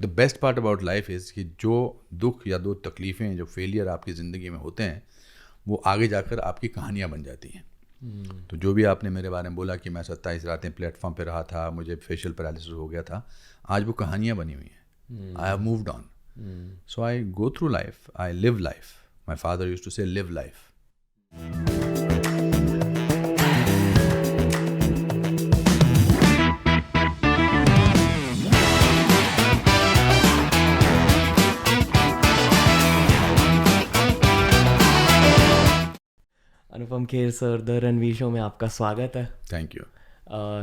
The best part about life is कि जो दुख या दो तकलीफ़ें, जो फेलियर आपकी ज़िंदगी में होते हैं, वो आगे जाकर आपकी कहानियाँ बन जाती हैं। तो जो भी आपने मेरे बारे में बोला कि मैं 27 रातें प्लेटफॉर्म पे रहा था, मुझे फेशियल पैरालिसिस हो गया था, आज वो कहानियाँ बनी हुई हैं। I have moved on, so I go through life, I live life. My father used to say live life. Anupam Kher sir, the Ranveer show में आपका स्वागत है। Thank you.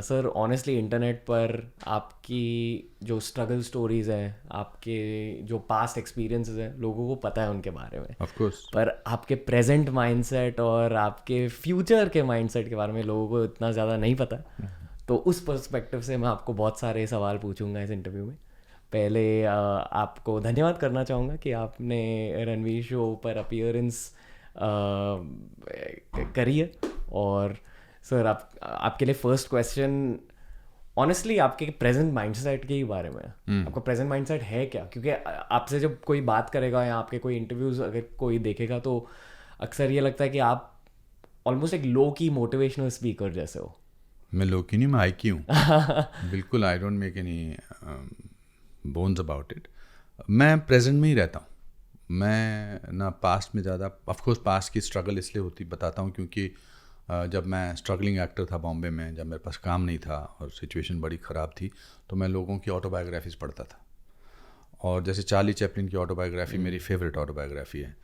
Sir honestly internet पर आपकी जो स्ट्रगल स्टोरीज़ हैं, आपके जो पास्ट एक्सपीरियंसेस हैं, लोगों को पता है उनके बारे में। Of course. पर आपके प्रेजेंट माइंडसेट और आपके फ्यूचर के माइंडसेट के बारे में लोगों को इतना ज़्यादा नहीं पता। तो उस पर्सपेक्टिव से मैं आपको बहुत सारे सवाल पूछूंगा इस इंटरव्यू में। पहले आपको धन्यवाद करना चाहूँगा कि आपने रणवीर शो पर अपीयरेंस करी है। और सर आपके लिए फर्स्ट क्वेश्चन ऑनेस्टली आपके प्रेजेंट माइंडसेट के ही बारे में है। आपका प्रेजेंट माइंडसेट है क्या? क्योंकि आपसे जब कोई बात करेगा या आपके कोई इंटरव्यूज़ अगर कोई देखेगा तो अक्सर ये लगता है कि आप ऑलमोस्ट एक लो की मोटिवेशनल स्पीकर जैसे हो। मैं लो की नहीं, मैं हाई की हूँ। बिल्कुल, I don't make any bones about it. मैं प्रेजेंट में ही रहता हूँ। मैं ना पास्ट में ज़्यादा, ऑफ कोर्स पास्ट की स्ट्रगल इसलिए होती बताता हूँ क्योंकि जब मैं स्ट्रगलिंग एक्टर था बॉम्बे में, जब मेरे पास काम नहीं था और सिचुएशन बड़ी ख़राब थी, तो मैं लोगों की ऑटोबायोग्राफीज़ पढ़ता था। और जैसे चार्ली चैपलिन की ऑटोबायोग्राफी मेरी फेवरेट ऑटोबायोग्राफी है,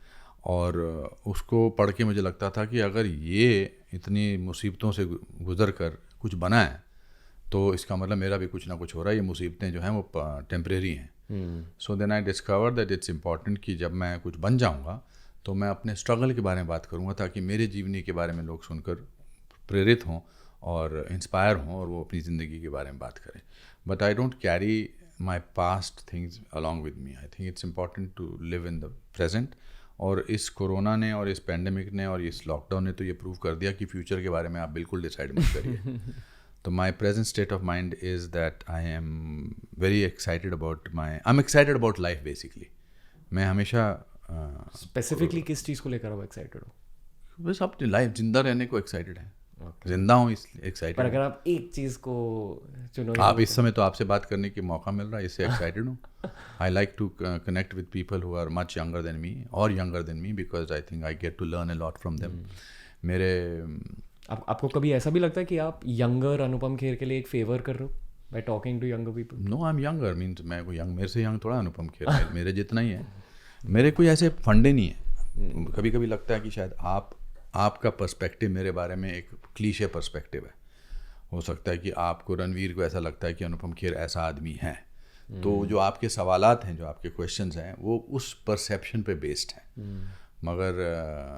और उसको पढ़ के मुझे लगता था कि अगर ये इतनी मुसीबतों से गुज़र कर कुछ बना है तो इसका मतलब मेरा भी कुछ ना कुछ हो रहा है। ये मुसीबतें जो हैं वो टेम्परेरी हैं। So then I discover that it's important कि जब मैं कुछ बन जाऊंगा तो मैं अपने स्ट्रगल के बारे में बात करूंगा, ताकि मेरे जीवनी के बारे में लोग सुनकर प्रेरित हों और इंस्पायर हों और वो अपनी ज़िंदगी के बारे में बात करें। But I don't carry my past things along with me. I think it's important to live in the present. और इस कोरोना ने और इस पैंडमिक ने और इस लॉकडाउन ने तो ये प्रूव कर दिया कि फ्यूचर के बारे में आप बिल्कुल डिसाइड मत करिए। तो my present state of mind is that I am very excited about I am excited about life basically. मैं हमेशा स्पेसिफिकली किस चीज़ को लेकर आप एक्साइटेड हो? बस अपनी लाइफ, जिंदा रहने को एक्साइटेड है। जिंदा हूँ इसलिए एक्साइटेड। पर अगर आप एक चीज़ को चुनो, आप इस समय तो आपसे बात करने की मौका मिल रहा है, इससे एक्साइटेड हूँ। I like to connect with people who are much younger than me और younger than me, because I think I get to learn a lot from them. मेरे आपको कभी ऐसा भी लगता है कि आप यंगर अनुपम खेर के लिए एक फेवर कर रहे हो by talking to younger people? No, I am younger means मैं कोई यंग, मेरे से यंग थोड़ा अनुपम खेर है, मेरे जितना ही है। मेरे कोई ऐसे फंडे नहीं है। कभी कभी लगता है कि शायद आपका पर्सपेक्टिव मेरे बारे में एक क्लीशे पर्सपेक्टिव है। हो सकता है कि आपको, रणवीर को, ऐसा लगता है कि अनुपम खेर ऐसा आदमी है। तो जो आपके सवालात हैं, जो आपके क्वेश्चंस हैं, वो उस परसेप्शन पे बेस्ड हैं। मगर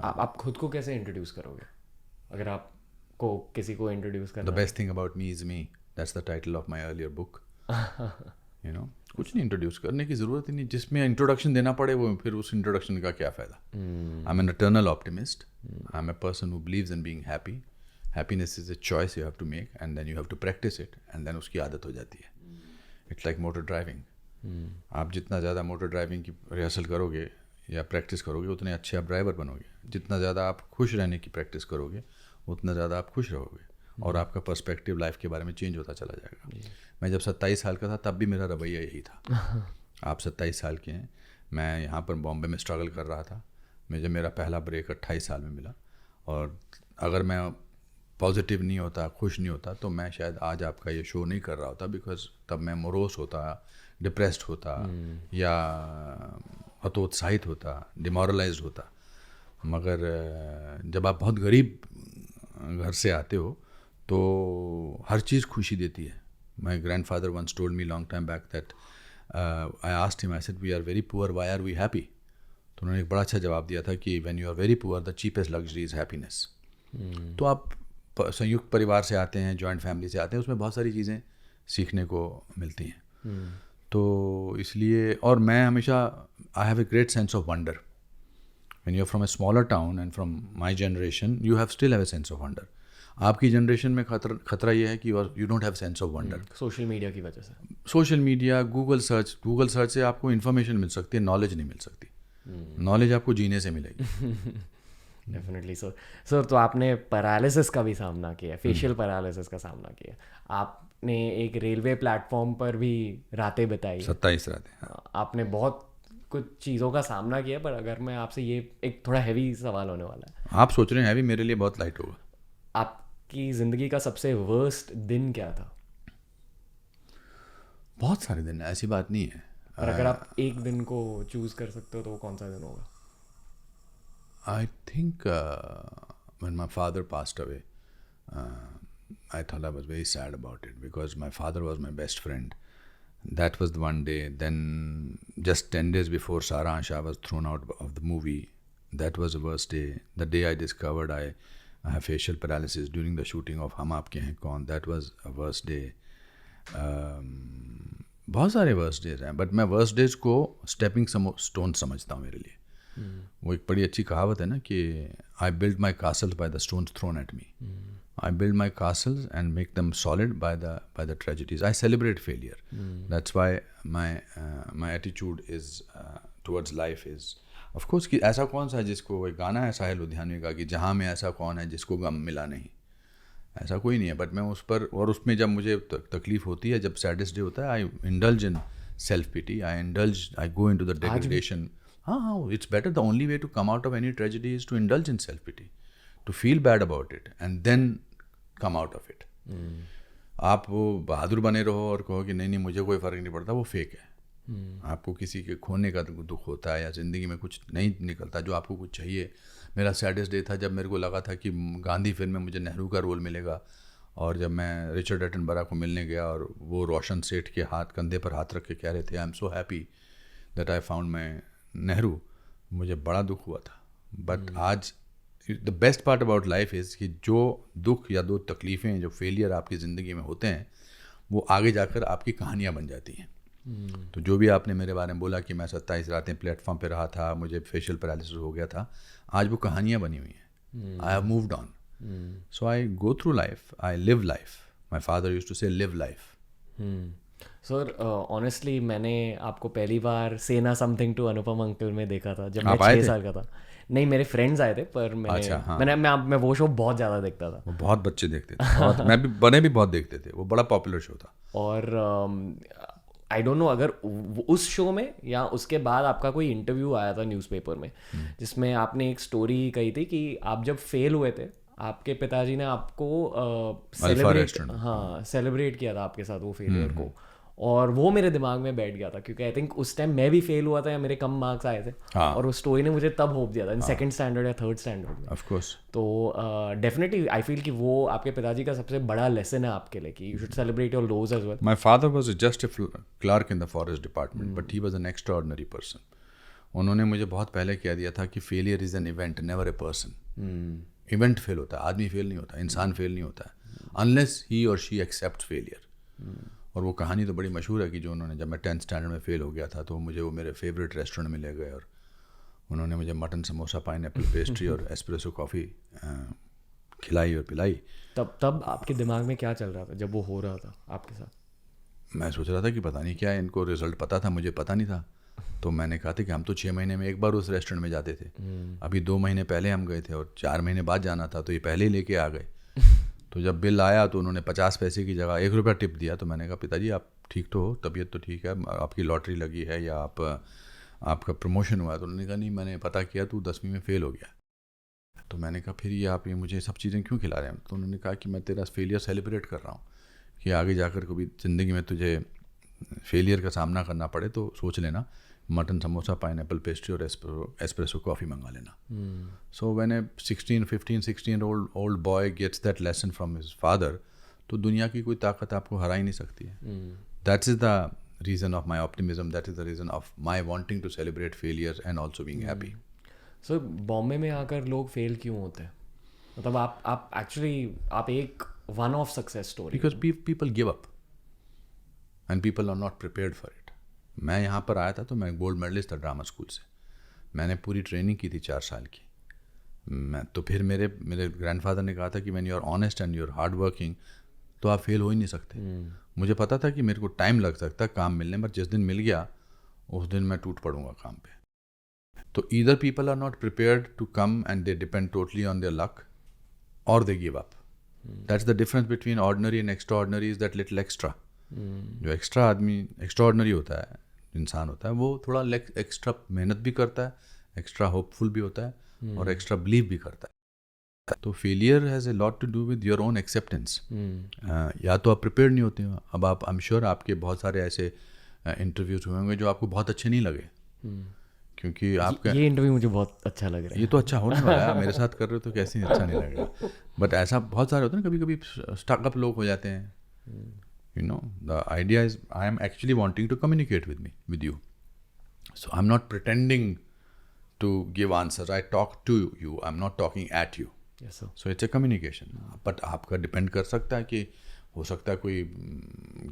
आप खुद को कैसे इंट्रोड्यूस करोगे अगर आपको किसी को इंट्रोड्यूस करना? The best thing about me is me, that's the title of my earlier book. You know, कुछ नहीं इंट्रोड्यूस करने की ज़रूरत ही नहीं। जिसमें इंट्रोडक्शन देना पड़े वो फिर उस इंट्रोडक्शन का क्या फ़ायदा। I am an eternal optimist. I am a person who believes in being happy. Happiness is a choice you have to make and then you have to practise it and then उसकी आदत हो जाती है। It's like motor driving. आप जितना ज़्यादा motor driving की rehearsal करोगे या प्रैक्टिस करोगे, उतने अच्छे आप ड्राइवर बनोगे। जितना ज़्यादा आप खुश रहने की प्रैक्टिस करोगे, उतना ज़्यादा आप खुश रहोगे और आपका पर्सपेक्टिव लाइफ के बारे में चेंज होता चला जाएगा। मैं जब 27 साल का था तब भी मेरा रवैया यही था। आप 27 साल के हैं, मैं यहाँ पर बॉम्बे में स्ट्रगल कर रहा था। मुझे मेरा पहला ब्रेक 28 साल में मिला, और अगर मैं पॉजिटिव नहीं होता, खुश नहीं होता, तो मैं शायद आज आपका ये शो नहीं कर रहा होता, बिकॉज तब मैं मोरोस होता, डिप्रेस्ड होता, या हतोत्साहित होता, डिमोरलाइज्ड होता। मगर जब आप बहुत गरीब घर से आते हो तो हर चीज़ खुशी देती है। My grandfather once told me long time back that I asked him, I said we are very poor, why are we happy? तो उन्होंने एक बड़ा अच्छा जवाब दिया था कि when you are very poor the cheapest luxury is happiness. तो आप संयुक्त परिवार से आते हैं, जॉइंट फैमिली से आते हैं, उसमें बहुत सारी चीज़ें सीखने को मिलती हैं। तो इसलिए, और मैं हमेशा, I have a great sense of wonder. When you're from a smaller town and from my generation, you still have a sense of wonder. आपकी जनरेशन में खतरा ये है कि you don't have sense of wonder. Social media की वजह से. Social media, Google search से आपको इन्फॉर्मेशन मिल सकती है, नॉलेज नहीं मिल सकती. नॉलेज आपको जीने से मिलेगी. Definitely sir. तो आपने पैरालिसिस का भी सामना किया, फेशियल पैरालिसिस का सामना किया. आपने एक रेलवे प्लेटफॉर्म पर भी रातें बिताई. 27 रातें. आपने बहुत कुछ चीज़ों का सामना किया. पर अगर मैं आपसे ये एक थोड़ा हैवी सवाल होने वाला है. आप सोच रहे हैं हैवी, मेरे लिए बहुत लाइट होगा. आपकी ज़िंदगी का सबसे वर्स्ट दिन क्या था? बहुत सारे दिन, ऐसी बात नहीं है. और अगर आप एक दिन को चूज़ कर सकते हो तो वो कौन सा दिन होगा? I think when my father passed away, I thought I was very sad about it because my father was my best friend. That was the one day. Then just 10 days before Saransh, I was thrown out of the movie. That was the worst day. The day I discovered I have facial paralysis during the shooting of Hum Aapke Hain Kaun. That was a worst day. बहुत सारे worst days हैं, but मैं worst days को stepping stone समझता हूँ मेरे लिए. वो एक बड़ी अच्छी कहावत है ना कि I build my castles by the stones thrown at me. I build my castles and make them solid by the tragedies. I celebrate failure. That's why my attitude is towards life is of course कि ऐसा कौन सा है जिसको, एक गाना है साहिल लुधियानवी का कि जहाँ में ऐसा कौन है जिसको गम मिला नहीं. ऐसा कोई नहीं है. बट मैं उस पर, और उसमें जब मुझे तकलीफ़ होती है, जब सैडेस्ट डे होता है, I indulge in self pity. I go into the degradation. हाँ, it's better. The only way to come out of any tragedy is to indulge in self pity, to feel bad about it and then come out of it. आप वो बहादुर बने रहो और कहो कि नहीं नहीं मुझे कोई फ़र्क नहीं पड़ता, वो फेक है. आपको किसी के खोने का दुख होता है या ज़िंदगी में कुछ नहीं निकलता जो आपको कुछ चाहिए. मेरा सैडेस्ट डे था जब मेरे को लगा था कि गांधी फिल्म में मुझे नेहरू का रोल मिलेगा, और जब मैं रिचर्ड एटनबरा को मिलने गया और वो रोशन सेठ के कंधे पर हाथ रख के कह रहे थे I am so happy that I found my Nehru, मुझे बड़ा दुख हुआ था. बट आज the best part about life is कि जो दुख या दो तकलीफ़ें, जो फेलियर आपकी ज़िंदगी में होते हैं, वो आगे जाकर आपकी कहानियाँ बन जाती हैं. तो जो भी आपने मेरे बारे में बोला कि मैं 27 रातें प्लेटफॉर्म पे रहा था, मुझे फेशियल पैरालिसिस हो गया था, आज वो कहानियाँ बनी हुई हैं. I have moved on. So I go through life, I live life. My father used to say live life. Sir honestly मैंने आपको पहली बार से ना समथिंग टू अनुपम अंकल में देखा था जब मैं 6 साल का था. नहीं, मेरे फ्रेंड्स आए थे, पर मैं वो शो बहुत ज़्यादा देखता था. वो बहुत बच्चे देखते थे. मैं भी, बड़े भी बहुत देखते थे. वो बड़ा पॉपुलर शो था. और आई डोंट नो अगर उस शो में या उसके बाद आपका कोई इंटरव्यू आया था न्यूज़पेपर में जिसमें आपने एक स्टोरी कही थी कि आप जब फेल हुए थे, आपके पिताजी ने आपको सेलिब्रेट किया था आपके साथ वो फेलियर को. और वो मेरे दिमाग में बैठ गया था क्योंकि आई थिंक उस टाइम मैं भी फेल हुआ था या मेरे कम मार्क्स आए थे. और उस स्टोरी ने मुझे तब होप दिया था इन सेकंड स्टैंडर्ड या थर्ड स्टैंडर्ड में. Of course. तो डेफिनेटली आई फील कि वो आपके पिताजी का सबसे बड़ा लेसन है आपके लिए कि you should celebrate your lows as well. My father was just a clerk in the forest department, but he was an extraordinary person. उन्होंने मुझे बहुत पहले कह दिया था कि failure is an event, never a person. Event fail होता है, आदमी फेल नहीं होता, इंसान फेल नहीं होता है अनलेस ही और शी एक्सेप्ट फेलियर. और वो कहानी तो बड़ी मशहूर है कि जो उन्होंने, जब मैं 10th स्टैंडर्ड में फेल हो गया था तो वो मेरे फेवरेट रेस्टोरेंट में ले गए और उन्होंने मुझे मटन समोसा, पाइनएप्पल पेस्ट्री और एस्प्रेसो कॉफ़ी खिलाई और पिलाई. तब आपके दिमाग में क्या चल रहा था जब वो हो रहा था आपके साथ? मैं सोच रहा था कि पता नहीं क्या है, इनको रिजल्ट पता था, मुझे पता नहीं था. तो मैंने कहा था कि हम तो 6 महीने में एक बार उस रेस्टोरेंट में जाते थे. अभी 2 महीने पहले हम गए थे और 4 महीने बाद जाना था, तो ये पहले ही लेके आ गए. तो जब बिल आया तो उन्होंने 50 पैसे की जगह 1 रुपया टिप दिया. तो मैंने कहा पिताजी आप ठीक तो हो, तबीयत तो ठीक है, आपकी लॉटरी लगी है या आपका प्रमोशन हुआ है? तो उन्होंने कहा नहीं, मैंने पता किया तू 10वीं में फ़ेल हो गया. तो मैंने कहा फिर ये आप मुझे सब चीज़ें क्यों खिला रहे हैं? तो उन्होंने कहा कि मैं तेरा फेलियर सेलिब्रेट कर रहा हूँ कि आगे जाकर कभी ज़िंदगी में तुझे फेलियर का सामना करना पड़े तो सोच लेना, मटन समोसा, पाइनएप्पल पेस्ट्री और एस्प्रेसो कॉफ़ी मंगा लेना. So when a 15-16 old boy gets that lesson from his father, तो दुनिया की कोई ताकत आपको हरा ही नहीं सकती है. That's is the reason of my optimism, that is the reason of my wanting to celebrate failure and also being happy. So Bombay में आकर लोग फेल क्यों होते हैं? मतलब आप एक्चुअली आप एक one of success story. Because people give up and people are not prepared for it. मैं यहाँ पर आया था तो मैं गोल्ड मेडलिस्ट था ड्रामा स्कूल से. मैंने पूरी ट्रेनिंग की थी 4 साल की. मैं तो फिर मेरे ग्रैंडफादर ने कहा था कि when you are honest and you are hard working तो आप फेल हो ही नहीं सकते। मुझे पता था कि मेरे को टाइम लग सकता है काम मिलने में, जिस दिन मिल गया उस दिन मैं टूट पड़ूंगा काम पे। तो either people are not prepared to come and they depend totally on their luck और they give up. That's the difference between ordinary and extraordinary is that little extra. जो एक्स्ट्रा आदमी एक्स्ट्रा ऑर्डिनरी होता है, इंसान होता है, वो थोड़ा एक्स्ट्रा मेहनत भी करता है, एक्स्ट्रा होपफुल भी होता है और एक्स्ट्रा बिलीव भी करता है। तो failure has a lot to do with your own acceptance. या तो आप प्रिपेयर्ड नहीं होते हो। अब आप, आई एम श्योर आपके बहुत सारे ऐसे इंटरव्यूज हुए होंगे जो आपको बहुत अच्छे नहीं लगे, क्योंकि आपका ये इंटरव्यू मुझे बहुत अच्छा लग रहा है। ये तो अच्छा होने वाला है, मेरे साथ कर रहे हो तो कैसे अच्छा नहीं लगेगा। बट ऐसा बहुत सारे होते हैं ना, कभी कभी स्टक अप लोग हो जाते हैं। You know, the idea is I am actually wanting to communicate with you, so I am not pretending to give answers. I talk to you. I'm not talking at you. Yes, sir. So it's a communication. But आपका depend कर सकता है कि हो सकता है कोई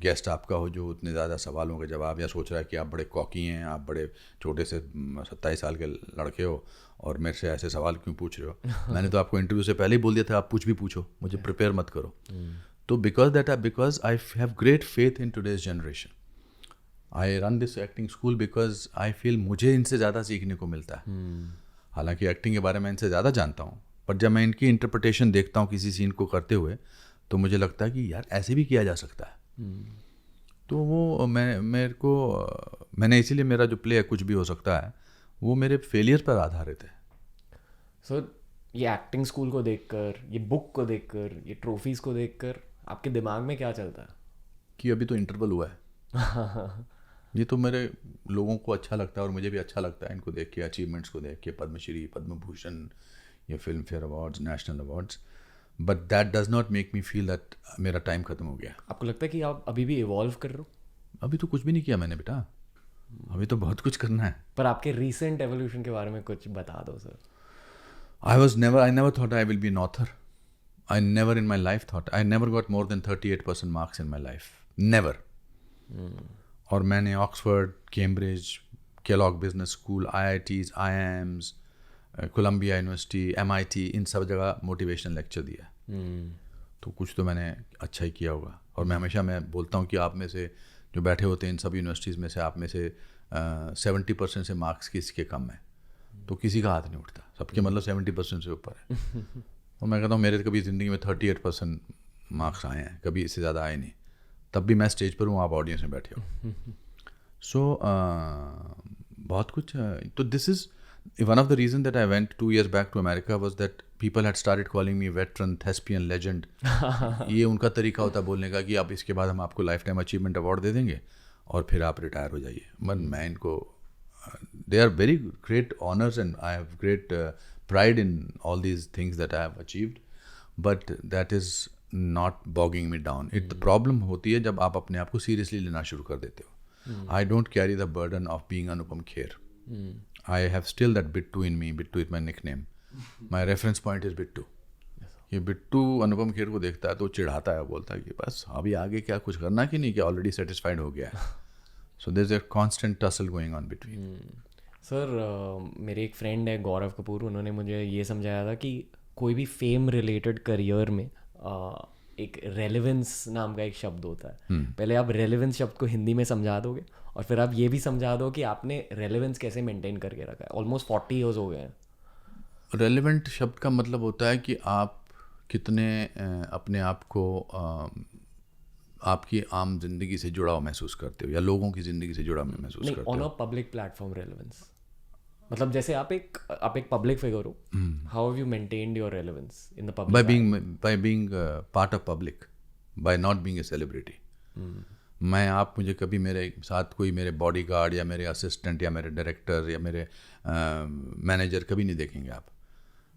guest आपका हो जो उतने ज़्यादा सवालों के जवाब, या सोच रहा है कि आप बड़े कॉकी हैं, आप बड़े छोटे से 27 साल के लड़के हो और मेरे से ऐसे सवाल क्यों पूछ रहे हो। मैंने तो आपको इंटरव्यू से पहले ही बोल दिया था आप कुछ भी पूछो, मुझे प्रिपेयर मत करो। तो because I have great faith in today's generation. I run this acting school because I feel मुझे इनसे ज़्यादा सीखने को मिलता है। हालांकि एक्टिंग के बारे में इनसे ज़्यादा जानता हूँ, पर जब मैं इनकी इंटरप्रिटेशन देखता हूँ किसी सीन को करते हुए तो मुझे लगता है कि यार ऐसे भी किया जा सकता है। तो वो मैंने इसीलिए मेरा जो प्ले है कुछ भी हो सकता है वो मेरे फेलियर पर आधारित है। सो ये एक्टिंग स्कूल को देखकर, ये बुक को देखकर, ये ट्रॉफीज़ को देखकर आपके दिमाग में क्या चलता है? कि अभी तो इंटरवल हुआ है। ये तो मेरे लोगों को अच्छा लगता है और मुझे भी अच्छा लगता है इनको देख के, अचीवमेंट्स को देख के, पद्मश्री, पद्म भूषण, ये film fair awards, national awards. But that does not make me feel that मेरा टाइम खत्म हो गया। आपको लगता है कि आप अभी भी इवॉल्व कर रहे हो? अभी तो कुछ भी नहीं किया मैंने बेटा, अभी तो बहुत कुछ करना है। पर आपके रीसेंट एवोल्यूशन के बारे में कुछ बता दो sir. I never thought I will be an author. I never in my life thought. I never got more than 38% marks in my life. Never. और मैंने Oxford, Cambridge, Kellogg business school, IITs, IIMs, Columbia university, MIT, इन सब जगह motivational lecture दिया। तो कुछ तो मैंने अच्छा ही किया होगा। और मैं बोलता हूँ कि आप में से जो बैठे होते हैं इन सब यूनिवर्सिटीज़ में से, आप में से 70% से मार्क्स किसी के कम है, तो किसी का हाथ नहीं उठता, सबके मतलब 70% से ऊपर है। और मैं कहता हूँ मेरे कभी ज़िंदगी में 38% मार्क्स आए हैं, कभी इससे ज़्यादा आए नहीं। तब भी मैं स्टेज पर हूँ, आप ऑडियंस में बैठे हो। सो बहुत कुछ। तो this is one of the reason that I went 2 years back to America was that people had started calling me veteran, thespian, legend. ये उनका तरीका होता है बोलने का कि आप इसके बाद हम आपको लाइफ टाइम अचीवमेंट अवार्ड दे देंगे और फिर आप रिटायर हो जाइए। मैं इनको, they are very great honors and I have great pride in all these things that I have achieved, but that is not bogging me down. The problem होती है जब आप अपने आप को seriously लेना शुरू कर देते हो। I don't carry the burden of being Anupam Kher. I have still that Bittu in me. Bittu is my nickname. My reference point is Bittu. ये बिट्टू अनुपम खेर को देखता है तो चिढ़ाता है, बोलता है कि बस अभी आगे क्या कुछ करना कि नहीं, कि ऑलरेडी सेटिस्फाइड हो गया है। So there's a constant tussle going on between. Sir मेरे एक फ्रेंड है गौरव कपूर, उन्होंने मुझे ये समझाया था कि कोई भी फेम रिलेटेड करियर में एक रेलेवेंस नाम का एक शब्द होता है। पहले आप रेलेवेंस शब्द को हिंदी में समझा दोगे और फिर आप ये भी समझा दो कि आपने रेलेवेंस कैसे मेंटेन करके रखा है। ऑलमोस्ट 40 years हो गए हैं। रेलेवेंट शब्द का मतलब होता है कि आप कितने अपने आप को आपकी आम जिंदगी से जुड़ा हुआ महसूस करते हो या लोगों की जिंदगी से जुड़ा हुआ महसूस करते हो। On a public platform relevance मतलब जैसे आप एक पब्लिक फिगर हो, how have you maintained your relevance in the public? By being part of public, by not being a celebrity. आप मुझे कभी मेरे साथ कोई मेरे बॉडीगार्ड या मेरे असिस्टेंट या मेरे डायरेक्टर या मेरे मैनेजर कभी नहीं देखेंगे आप।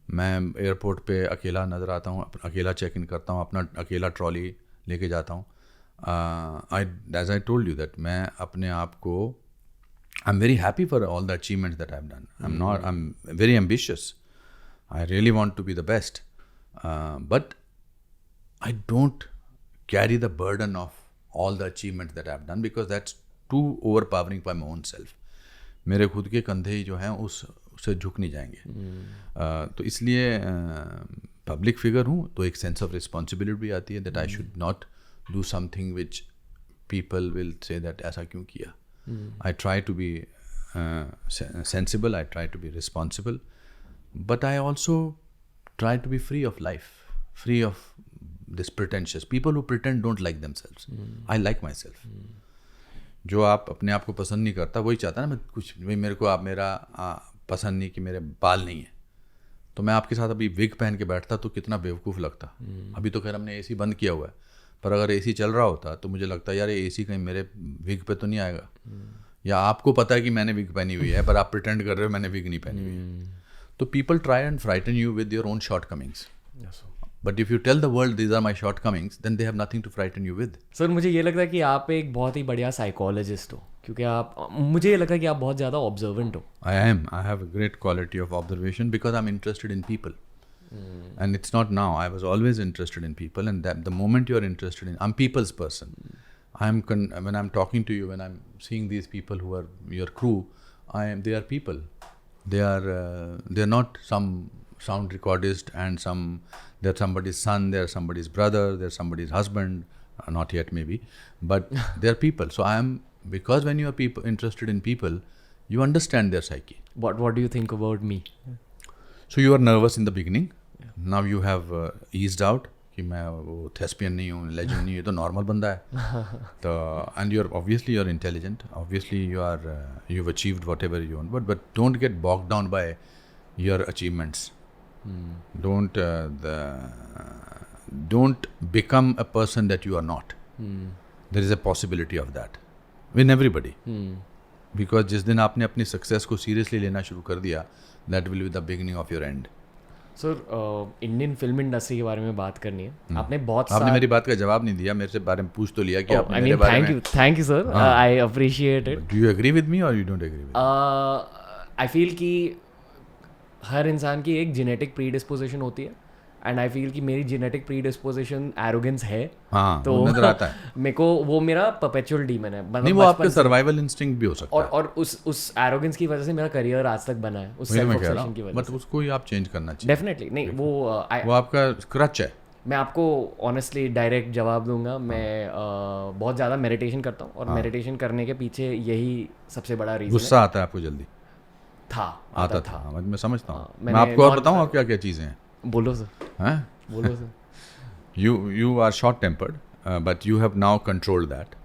मैं एयरपोर्ट पे अकेला नज़र आता हूँ, अकेला चेक इन करता हूँ, अपना अकेला ट्रॉली लेके जाता हूँ। As I told you that मैं अपने आप को, I'm very happy for all the achievements that I've done. I'm very ambitious. I really want to be the best. But I don't carry the burden of all the achievements that I've done because that's too overpowering by my own self. मेरे खुद के कंधे जो हैं उससे झुक नहीं जाएंगे. तो इसलिए पब्लिक फिगर हूँ तो एक सेंस ऑफ रिस्पॉन्सिबिलिटी भी आती है that I should not do something which people will say that ऐसा क्यों किया. I try to be sensible, I try to be responsible, but I also try to be free of life, free of this pretentious. People who pretend don't like themselves. I like myself. जो आप अपने आप को पसंद नहीं करता वही चाहता ना, मैं कुछ भाई मेरे को आप मेरा पसंद नहीं कि मेरे बाल नहीं है तो मैं आपके साथ अभी विग पहन के बैठता तो कितना बेवकूफ़ लगता. अभी तो खैर हमने एसी बंद किया हुआ है, पर अगर एसी चल रहा होता तो मुझे लगता यार ये एसी कहीं मेरे विग पे तो नहीं आएगा. या आपको पता है कि मैंने विग पहनी हुई है पर आप प्रिटेंड कर रहे हो मैंने विग नहीं पहनी हुई है. तो people try and frighten you with your own shortcomings. But if you tell the world these are my shortcomings then they have nothing to frighten you with. Sir मुझे ये लगता है कि आप एक बहुत ही बढ़िया साइकोलॉजिस्ट हो, क्योंकि आप, मुझे ये लगता है कि आप बहुत ज़्यादा ऑब्जर्वेंट हो. I have a great quality of observation because I'm interested in people. And it's not now, I was always interested in people, and that the moment you're interested in, I'm people's person. When I'm talking to you, when I'm seeing these people who are your crew, they are people. They're not some sound recordist and they're somebody's son, they're somebody's brother, they're somebody's husband, not yet maybe, but they're people. So because when you are interested in people, you understand their psyche. What do you think about me? So you are nervous in the beginning. Now you have eased out कि मैं वो thespian नहीं हूँ, legend नहीं, ये तो normal बंदा है. तो and you're intelligent. Obviously you've achieved whatever you want, but don't get bogged down by your achievements. Don't become a person that you are not. There is a possibility of that in everybody. Because जिस दिन आपने अपनी success को seriously लेना शुरू कर दिया, that will be the beginning of your end. Sir Indian film industry के बारे में बात करनी है. आपने मेरी बात का जवाब नहीं दिया, मेरे से बारे में पूछ तो लिया कि आपने मेरे बारे में. Thank you sir, I appreciate it. Do you agree with me और you don't agree with? I feel कि हर इंसान की एक जेनेटिक प्रीडिस्पोजिशन होती है, एंड आई फील कि मेरी जेनेटिक प्रीडिस्पोजिशन एरोगेंस है. हाँ, तो नजर आता है मेरे को वो मेरा परपेचुअल डीमन है. नहीं, वो आपका सर्वाइवल इंस्टिंक्ट भी हो सकता है. और उस एरोगेंस की वजह से मेरा करियर आज तक बना है, उस सेल्फ ऑब्सेशन की वजह से. बट उसको ही आप चेंज करना चाहिए. डेफिनेटली नहीं, वो आपका क्रच है. मैं आपको ऑनेस्टली डायरेक्ट जवाब दूंगा. मैं बहुत ज़्यादा मेडिटेशन करता हूँ, और मेडिटेशन करने के पीछे यही सबसे बड़ा रीज़न. गुस्सा आता है आपको जल्दी? आता था. मैं समझता हूँ. मैं आपको और बताऊँ और क्या क्या चीज़ें हैं. बोलो सर. हैं? बोलो sir. You are short tempered, but you have now controlled that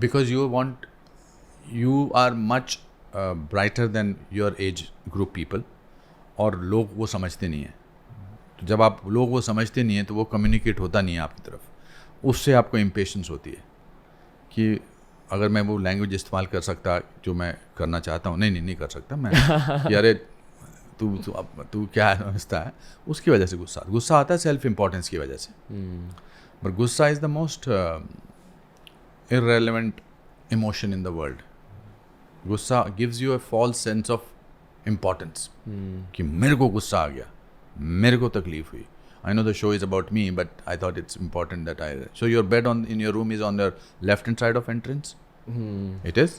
because you are much brighter than your age group people. और लोग वो समझते नहीं हैं. तो जब आप लोग वो समझते नहीं हैं तो वो कम्युनिकेट होता नहीं है आपकी तरफ. उससे आपको इम्पेशंस होती है कि अगर मैं वो लैंग्वेज इस्तेमाल कर सकता जो मैं करना चाहता हूँ, नहीं कर सकता मैं कि अरे तू क्या समझता है. उसकी वजह से गुस्सा आता है, सेल्फ इम्पोर्टेंस की वजह से. बट गुस्सा is the most irrelevant emotion in the world. गुस्सा gives you a false sense of importance कि मेरे को गुस्सा आ गया, मेरे को तकलीफ हुई. I know the show is about me, but I thought it's important that So your bed in your room is on the left hand side of entrance? It is?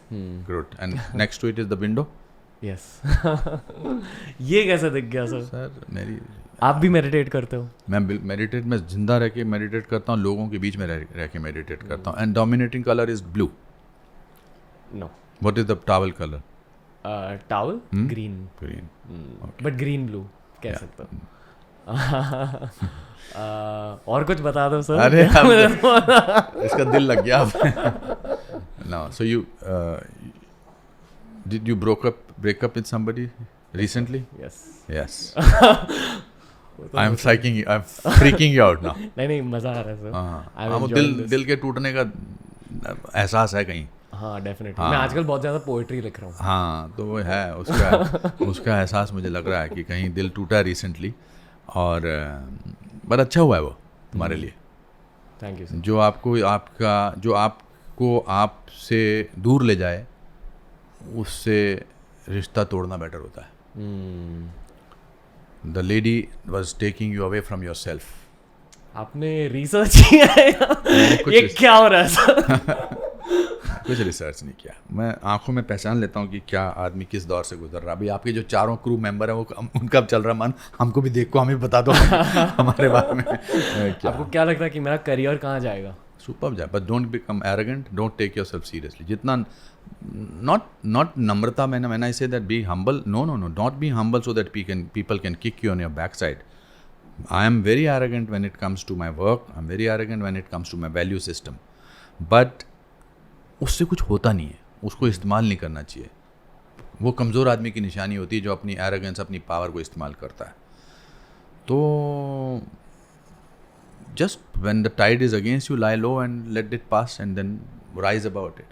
Good. And next to it is the window? Yes. ये कैसे दिख गया sir? Sir आप भी meditate करते हो? मैं जिंदा रह के मेडिटेट करता हूँ, लोगों के बीच में रह के मेडिटेट करता हूँ. And dominating color is blue. No. What is the towel color? Towel? Green. Okay. But green blue कह सकते हो. और कुछ बता दो सर. अरे इसका दिल लग गया. No, so did you break up with somebody recently? Yes. I'm freaking you out now. नहीं मजा आ रहा है सर. हाँ, वो दिल के टूटने का एहसास है कहीं. हाँ डेफिनेटली. मैं आजकल बहुत ज़्यादा पोएट्री लिख रहा हूँ. हाँ, तो वो है उसका एहसास मुझे लग रहा है कि कहीं दिल टूटा रिसेंटली. और बट अच्छा हुआ है वो तुम्हारे लिए. Thank you. जो आपको आपसे दूर ले जाए उससे रिश्ता तोड़ना बेटर होता है. The lady was taking you away from your self. आपने रिसर्च किया है? ये क्या हो रहा है सर? कुछ रिसर्च नहीं किया, मैं आंखों में पहचान लेता हूँ कि क्या आदमी किस दौर से गुजर रहा। अभी आपके जो चारों क्रू मेंबर हैं वो उनका अब चल रहा मन, हमको भी देखो, हमें बता दो हमारे बारे में क्या। आपको क्या लगता है कि मेरा करियर कहाँ जाएगा? सुपर जाए, but don't become arrogant, don't take yourself seriously. जितना नॉट नम्रता, मैंने I say that be humble, no, not be humble so that people can kick you on your backside. I am very arrogant when it comes to my work. I'm very arrogant when it comes to my value system. But उससे कुछ होता नहीं है, उसको इस्तेमाल नहीं करना चाहिए. वो कमज़ोर आदमी की निशानी होती है जो अपनी एरोगेंस, अपनी पावर को इस्तेमाल करता है. तो just when the tide is against you, lie low and let it pass and then rise about it.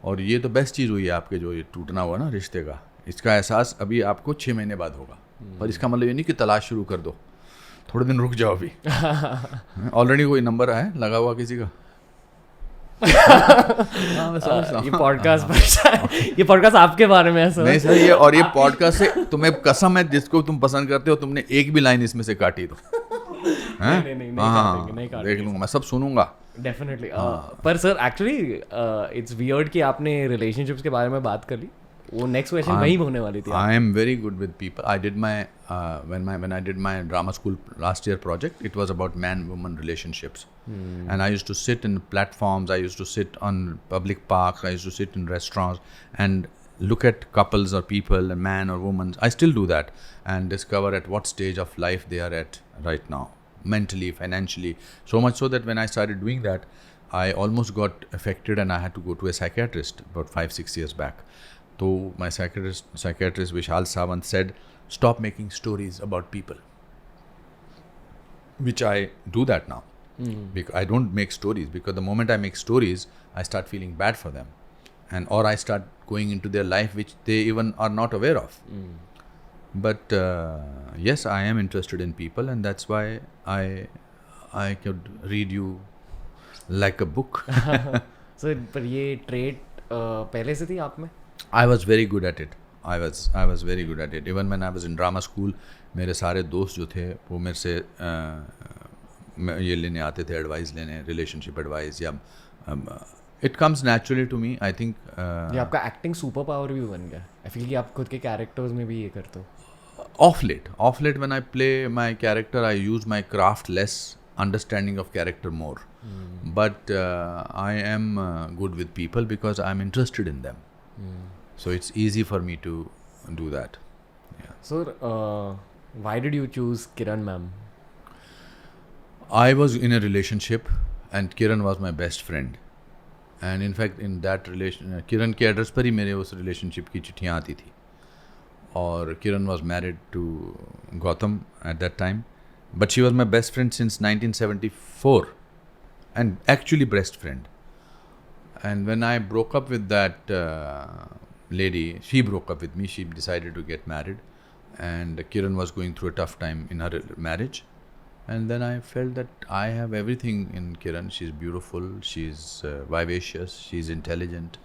और ये तो बेस्ट चीज़ हुई है आपके जो ये टूटना हुआ ना रिश्ते का, इसका एहसास अभी आपको 6 महीने बाद होगा. पर इसका मतलब ये नहीं कि तलाश शुरू कर दो, थोड़े दिन रुक जाओ. अभी ऑलरेडी कोई नंबर है लगा हुआ किसी का? ये पॉडकास्ट आपके बारे में है सर? नहीं सर, ये और ये पॉडकास्ट से तुम्हें कसम है, जिसको तुम पसंद करते हो तुमने एक भी लाइन इसमें से काटी तो नहीं देख लूंगा, मैं सब सुनूंगा डेफिनेटली. पर सर एक्चुअली इट्स वियर्ड कि आपने रिलेशनशिप्स के बारे में बात कर ली. वो नेक्स्ट क्वेश्चन वही होने वाली थी. I am very good with people. I did my when I did my drama school last year project, it was about man-woman relationships. And I used to sit in platforms, I used to sit on public parks, I used to sit in restaurants and look at couples or people, a man or woman. I still do that and discover at what stage of life they are at right now, mentally, financially. So much so that when I started doing that, I almost got affected and I had to go to a psychiatrist about 5-6 years back. So my psychiatrist Vishal Sawant said, stop making stories about people, which I do that now. Because I don't make stories, because the moment I make stories, I start feeling bad for them, and or I start going into their life which they even are not aware of. But yes, I am interested in people, and that's why I could read you like a book. So पर ये trait पहले से थी आप में? I was very good at it. I was very good at it. Even when I was in drama school, मेरे सारे दोस्त जो थे वो मेरे से ये लेने आते थे, एडवाइस लेने, रिलेशनशिप एडवाइस, या it comes naturally to me. I think ये आपका एक्टिंग सुपर पावर भी बन गया. आई फील कि आप खुद के कैरेक्टर्स में भी ये करते हो. Off late when I play my character, I use my craft less, understanding of character more. But I am good with people because I'm interested in them. So it's easy for me to do that. Yeah. So why did you choose Kiran ma'am? I was in a relationship and Kiran was my best friend. And in fact in that relation, Kiran के address पर ही मेरे उस relationship की चिट्ठियाँ आती थी. और Kiran was married to Gautam at that time, but she was my best friend since 1974 and actually best friend. And when I broke up with that lady, she broke up with me. She decided to get married, and Kiran was going through a tough time in her marriage. And then I felt that I have everything in Kiran. She's beautiful, she's vivacious, she's intelligent,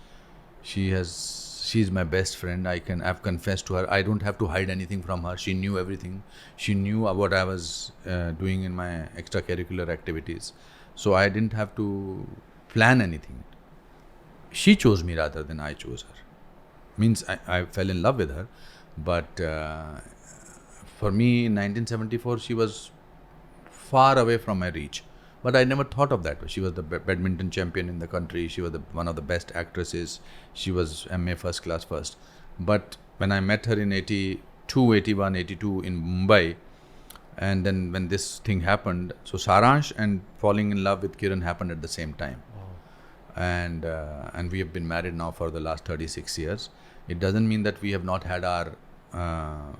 she's my best friend. I've confessed to her. I don't have to hide anything from her. She knew everything. She knew what I was doing in my extracurricular activities, so I didn't have to plan anything. She chose me rather than I chose her. Means I fell in love with her, but for me in 1974 she was far away from my reach. But I never thought of that. She was the badminton champion in the country. She was one of the best actresses. She was MA first class first. But when I met her in 82, 81, 82 in Mumbai, and then when this thing happened, so Saransh and falling in love with Kiran happened at the same time. And we have been married now for the last 36 years. It doesn't mean that we have not had our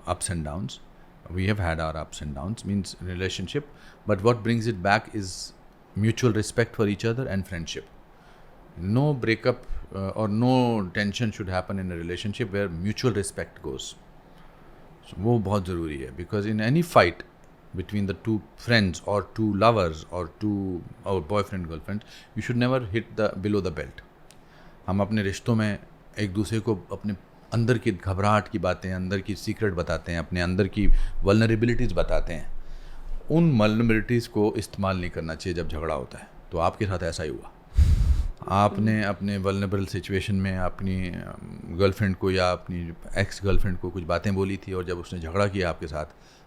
ups and downs. We have had our ups and downs, means relationship, but what brings it back is mutual respect for each other and friendship. No breakup or no tension should happen in a relationship where mutual respect goes. So वो बहुत ज़रूरी है, because in any fight between the two friends or two lovers or two or boyfriend girlfriend, you should never hit the below the belt. हम अपने रिश्तों में एक दूसरे को अपने अंदर की घबराहट की बातें, अंदर की सीक्रेट बताते हैं, अपने अंदर की वल्नरेबिलिटीज़ बताते हैं. उन वल्नरेबिलिटीज़ को इस्तेमाल नहीं करना चाहिए जब झगड़ा होता है. तो आपके साथ ऐसा ही हुआ. आपने अपने वल्नरेबल सिचुएशन में अपनी गर्लफ्रेंड को या अपनी एक्स गर्लफ्रेंड को कुछ बातें बोली थी, और जब उसने झगड़ा किया आपके साथ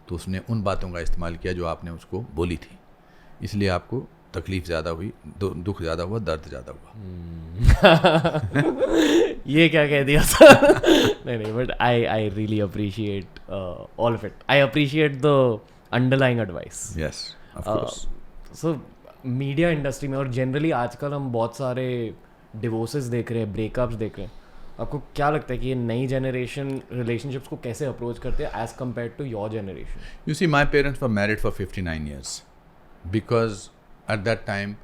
तो उसने उन बातों का इस्तेमाल किया जो आपने उसको बोली थी, इसलिए आपको तकलीफ़ ज़्यादा हुई, दुख ज़्यादा हुआ, दर्द ज़्यादा हुआ। ये क्या कह दिया सर? नहीं, but I really appreciate all of it. I appreciate the underlying advice. Yes, of course. So media industry में और जनरली आजकल हम बहुत सारे डिवोर्सेस देख रहे हैं, ब्रेकअप्स देख रहे हैं. आपको क्या लगता है कि ये नई जनरेशन रिलेशनशिप्स को कैसे अप्रोच करते हैं as compare to your generation? You see, my parents were married for 59 years because at that time,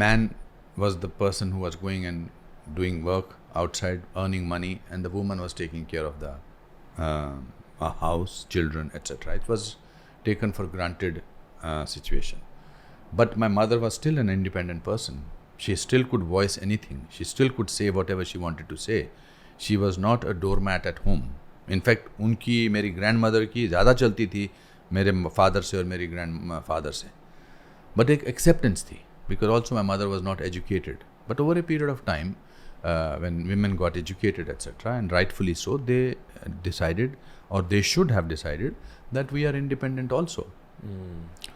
man was the person who was going and doing work outside, earning money, and the woman was taking care of the house, children, etc. It was taken for granted situation. But my mother was still an independent person. She still could voice anything. She still could say whatever she wanted to say. She was not a doormat at home. In fact उनकी, मेरी grand mother की ज़्यादा चलती थी मेरे father से और मेरी ग्रैंड फादर से. बट एक एक्सेप्टेंस थी, because also my mother was not educated. But over a period of time, when women got educated, etc., and rightfully so, they decided, or they should have decided, that we are independent also.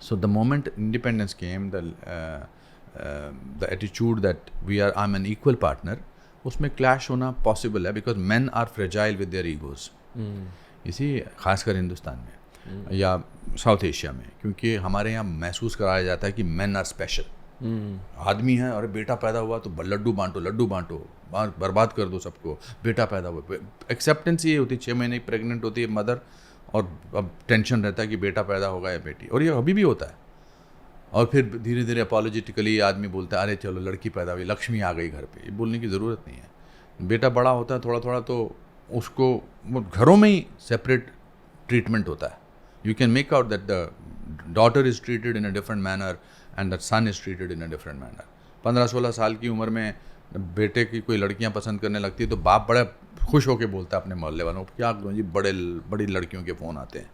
So the moment independence came, the attitude that I'm an equal partner, उसमें clash होना possible है, because men are fragile with their egos. इसी खासकर हिंदुस्तान में या south Asia में, क्योंकि हमारे यहाँ महसूस कराया जाता है कि men are special. आदमी है, और बेटा पैदा हुआ तो लड्डू बांटो, बर्बाद कर दो सबको, बेटा पैदा हुआ. एक्सेप्टेंस ये होती है, 6 महीने प्रेग्नेंट होती है मदर, और अब टेंशन रहता है कि बेटा पैदा होगा या बेटी, और ये अभी भी होता है. और फिर धीरे धीरे अपॉलोजेटिकली आदमी बोलता है, अरे चलो लड़की पैदा हुई, लक्ष्मी आ गई घर पे. ये बोलने की ज़रूरत नहीं है. बेटा बड़ा होता है थोड़ा थोड़ा, तो उसको घरों में ही सेपरेट ट्रीटमेंट होता है. You can make out that the daughter is treated in a different manner and the son is treated in a different manner. 15-16 साल की उम्र में बेटे की कोई लड़कियां पसंद करने लगती है तो बाप बड़ा खुश होकर बोलता है अपने मोहल्ले वालों को, क्या जी बड़ी लड़कियों के फ़ोन आते हैं,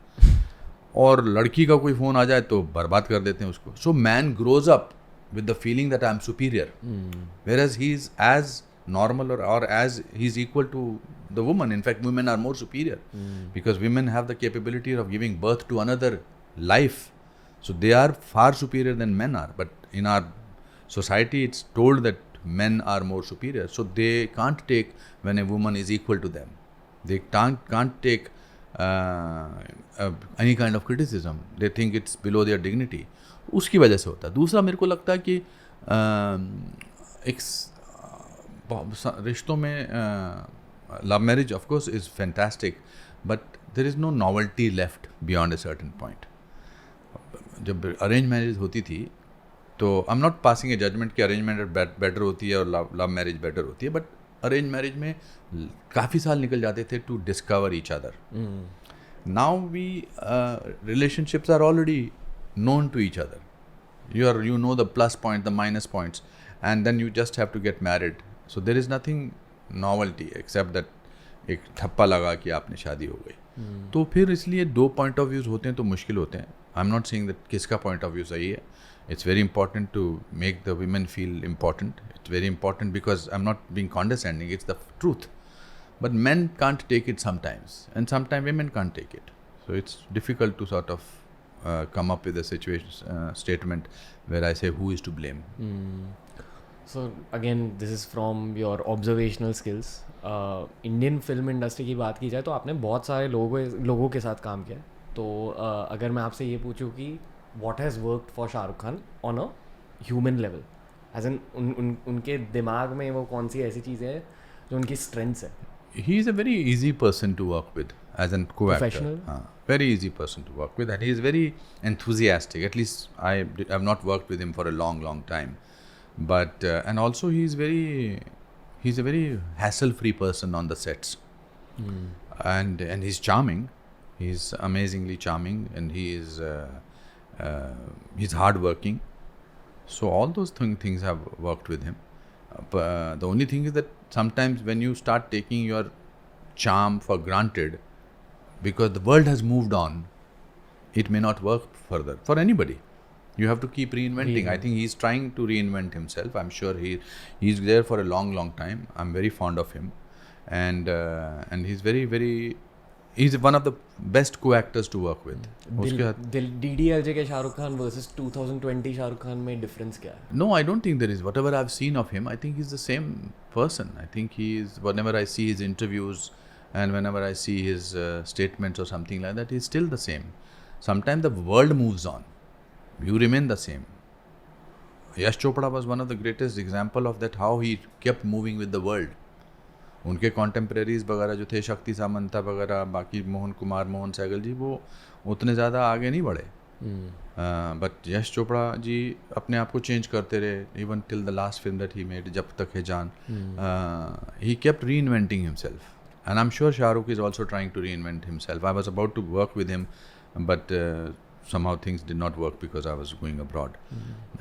और लड़की का कोई फ़ोन आ जाए तो बर्बाद कर देते हैं उसको. So man grows up with the feeling that I am superior, whereas he is as normal or as he's equal to the woman. In fact, women are more superior because women have the capability of giving birth to another life. So they are far superior than men are. But in our society, it's told that men are more superior. So they can't take when a woman is equal to them. They can't take any kind of criticism. They think it's below their dignity. उसकी वजह से होता है. दूसरा मेरे को लगता है कि एक रिश्तों में love marriage of course is fantastic, but there is no novelty left beyond a certain point. जब अरेंज मैरिज होती थी तो I am not passing a judgement कि अरेंज मैरिज बेटर होती है और लव मैरिज बेटर होती है, बट अरेंज मैरिज में काफ़ी साल निकल जाते थे to discover each other. Now we relationships are already known to each other. You know the plus point, the minus points, and then you just have to get married. So there is nothing novelty except that एक ठप्पा लगा कि आपने शादी हो गई. तो फिर इसलिए 2 पॉइंट ऑफ व्यूज़ होते हैं तो मुश्किल होते हैं. I am not saying that किसका पॉइंट ऑफ व्यू सही है. It's very important to make the women feel important. It's very important because I am not being condescending, it's the truth. But men can't take it sometimes, and sometimes women can't take it. So it's difficult to sort of come up with a situation statement where I say who is to blame. So again, this is from your observational skills. Indian film industry की बात की जाए तो आपने बहुत सारे लोगों के साथ काम किया है. तो अगर मैं आपसे ये पूछूं कि what has worked for Shahrukh Khan on a human level, as in उनके दिमाग में वो कौन सी ऐसी चीज़ें हैं जो उनकी strengths है? He is a very easy person to work with as a co-actor. Professional? Very easy person to work with, and he is very enthusiastic. At least I have not worked with him for a long time. But and also he's a very hassle-free person on the sets. And he's charming. He's amazingly charming, and he's hardworking. So all those things have worked with him. The only thing is that sometimes when you start taking your charm for granted, because the world has moved on, it may not work further for anybody. You have to keep reinventing. I think he's trying to reinvent himself. I'm sure he's there for a long time. I'm very fond of him, and he's very he's one of the best co-actors to work with. उसके साथ DDLJ के Shahrukh Khan versus 2020 Shahrukh Khan में difference क्या है? No, I don't think there is. Whatever I've seen of him, I think he's the same person. I think he's, whenever I see his interviews and whenever I see his statements or something like that, he's still the same. Sometimes the world moves on. You remain the same. Yash Chopra was one of the greatest example of that, how he kept moving with the world. उनके कॉन्टेम्प्रेरीज वगैरह जो थे, शक्ति सामंता वगैरह, बाकी मोहन कुमार, मोहन सहगल जी, वो उतने ज़्यादा आगे नहीं बढ़े. बट यश चोपड़ा जी अपने आप को चेंज करते रहे, even till the last film that he made, Jab Tak Hai Jaan. He kept reinventing himself, and I am sure Shahrukh is also trying to reinvent himself. I was about to work with him, but somehow things did not work because I was going abroad.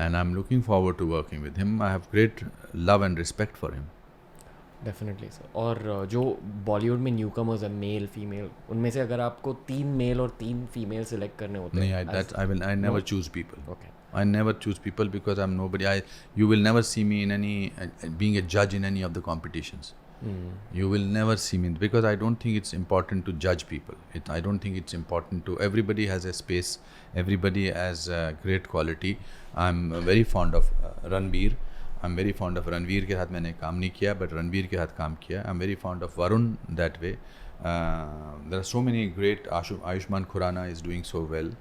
And I'm looking forward to working with him. I have great love and respect for him. Definitely sir. और जो बॉलीवुड में new commerce है, male female, उनमें से अगर आपको 3 mail और 3 female select करने होते हैं? नहीं, I never choose people. Okay. I never choose people because I'm nobody. You will never see me in any being a judge in any of the competitions. You will never see me, because I don't think it's important to judge people. I don't think it's important to. Everybody has a space. Everybody has great quality. I'm very fond of Ranveer. I'm very fond of Ranveer के साथ मैंने काम नहीं किया, but Ranveer के साथ काम किया. I'm very fond of Varun that way. There are so many great. Ayushmann Khurrana is doing so well,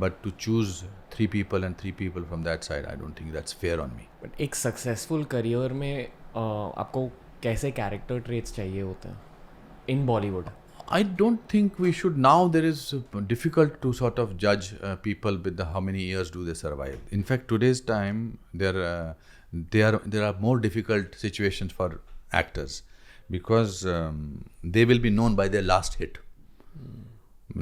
but to choose 3 people and 3 people from that side, I don't think that's fair on me. But एक successful career में आपको कैसे character traits चाहिए होते हैं इन Bollywood? I don't think we should. Now there is difficult to sort of judge people with how many years do they survive. In fact, today's time there are more difficult situations for actors, because they will be known by their last hit.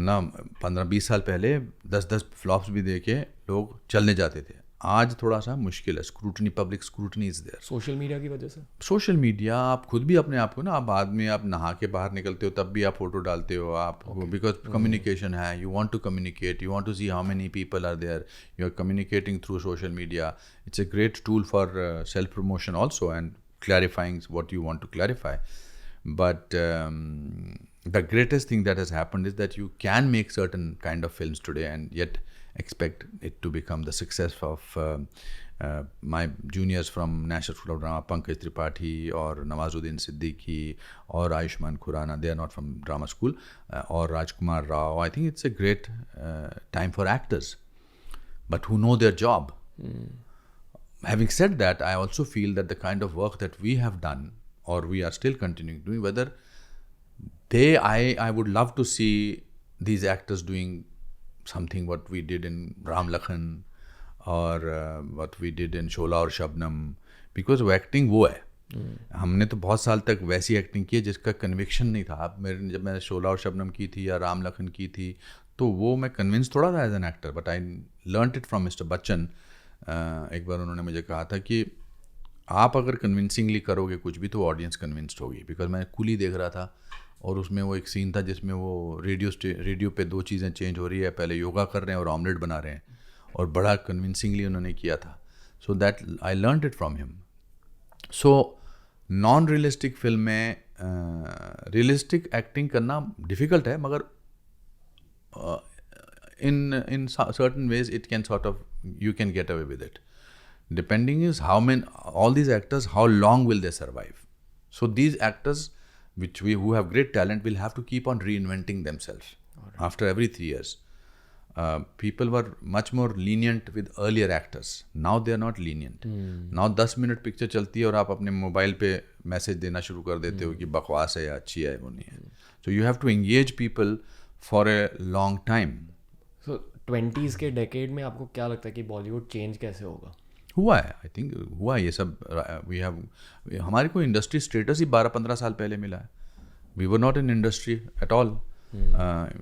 ना 15-20 साल पहले 10 flops भी देके लोग चलने जाते थे. आज थोड़ा सा मुश्किल है. Scrutiny, public scrutiny is there. Social media की वजह से. सोशल मीडिया, आप खुद भी अपने आप को ना, आप बाद में आप नहा के बाहर निकलते हो तब भी आप फोटो डालते हो, आप बिकॉज कम्युनिकेशन है. You want to communicate, you want to see how many people are there. You are communicating through social media. It's a great tool for self promotion also, and clarifying what you want to clarify. But the greatest thing that has happened is that you can make certain kind of films today and yet expect it to become the success of my juniors from National School of Drama, Pankaj Tripathi or Nawazuddin Siddiqui or Ayushmann Khurrana. They are not from drama school, or Rajkumar Rao. I think it's a great time for actors, but who know their job. Having said that, I also feel that the kind of work that we have done, or we are still continuing doing, whether I would love to see these actors doing something what we did in Ram Lakhan, or what we did in Shola और Shabnam, because वो acting वो है. हमने तो बहुत साल तक वैसी एक्टिंग की है जिसका कन्विक्शन नहीं था. अब जब मैंने शोला और शबनम की थी या राम लखन की थी, तो वो मैं कन्विंस थोड़ा था as an actor, but I learned it from Mr Bachchan. एक बार उन्होंने मुझे कहा था कि आप अगर कन्विंसिंगली करोगे कुछ भी तो ऑडियंस कन्विंस्ड होगी. बिकॉज मैं कूली देख रहा था और उसमें वो एक सीन था जिसमें वो रेडियो पे 2 चीज़ें चेंज हो रही है, पहले योगा कर रहे हैं और ऑमलेट बना रहे हैं, और बड़ा कन्विंसिंगली उन्होंने किया था. So that I learned it from him. So non realistic film में रियलिस्टिक एक्टिंग करना डिफ़िकल्ट है, मगर in certain ways it can sort of, you can get away with it. Depending is how many, all these actors, how long will they survive. So these actors who have great talent will have to keep on reinventing themselves. After every 3 years. People were much more lenient with earlier actors. Now they are not lenient. Now 10 minute picture चलती है और आप अपने mobile पे message देना शुरू कर देते हो कि बकवास है या अच्छी है, वो नहीं है. So you have to engage people for a long time. So 20s के डेकेड में आपको क्या लगता है कि बॉलीवुड चेंज कैसे होगा? हुआ है, आई थिंक हुआ है ये सब. हमारे को इंडस्ट्री स्टेटस ही 12-15 साल पहले मिला है. We were not in industry at all.